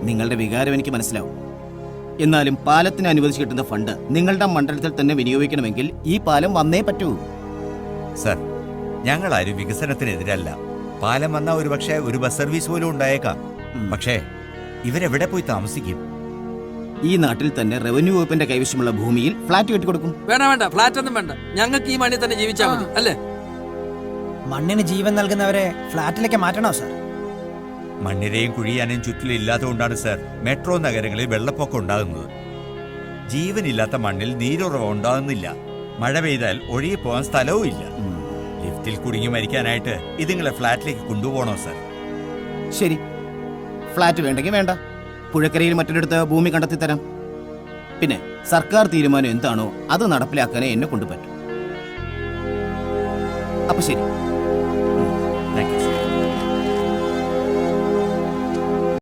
നിങ്ങളുടെ വികാരം എനിക്ക് മനസ്സിലാവും. എന്നാലും പാലത്തിന് അനുവദിച്ചു കിട്ടുന്ന ഫണ്ട് നിങ്ങളുടെ മണ്ഡലത്തിൽ തന്നെ വിനിയോഗിക്കണമെങ്കിൽ ഈ പാലം വന്നേ പറ്റൂ. സർ, ഞങ്ങളാരും വികസനത്തിനെതിരല്ല. പാലം വന്നാൽ ഒരുപക്ഷെ ഒരു ബസ് സർവീസ് പോലും ഉണ്ടായേക്കാം. പക്ഷേ ഇവരെവിടെ പോയി താമസിക്കും? ഈ നാട്ടിൽ തന്നെ റവന്യൂ വകുപ്പിന്റെ കൈവശമുള്ള ഭൂമിയിൽ ഫ്ലാറ്റ് കെട്ടിക്കൊടുക്കും. വേണ്ട, ഫ്ലാറ്റ് ഒന്നും വേണ്ട. ഞങ്ങൾക്ക് ഈ മണ്ണിൽ തന്നെ ജീവിച്ചാൽ മതി, അല്ലേ? മണ്ണിന് ജീവൻ നൽകുന്നവരെ ഫ്ലാറ്റിലേക്ക് മാറ്റണോ സാർ? മണ്ണിരയും കുഴിയാനും ചുറ്റിലില്ലാത്തതുകൊണ്ടാണ് സർ മെട്രോ നഗരങ്ങളിൽ വെള്ളപ്പൊക്കം ഉണ്ടാകുന്നത്. ജീവനില്ലാത്ത മണ്ണിൽ നീരുറവ ഉണ്ടാകുന്നില്ല. മഴ പെയ്താൽ ഒഴുകിപ്പോകാൻ സ്ഥലവും ഇല്ല. ലിഫ്റ്റിൽ കുടുങ്ങി മരിക്കാനായിട്ട് ഇതുങ്ങളെ ഫ്ലാറ്റിലേക്ക് കൊണ്ടുപോകണോ സർ? ശരി, ഫ്ലാറ്റ് വേണ്ടെങ്കിൽ വേണ്ട. പുഴക്കരയിൽ മറ്റൊരിടത്ത് ഭൂമി കണ്ടെത്തി തരാം. പിന്നെ സർക്കാർ തീരുമാനം എന്താണോ അത് നടപ്പിലാക്കാനേ എന്നെ കൊണ്ടുപറ്റും. അപ്പൊ ശരി.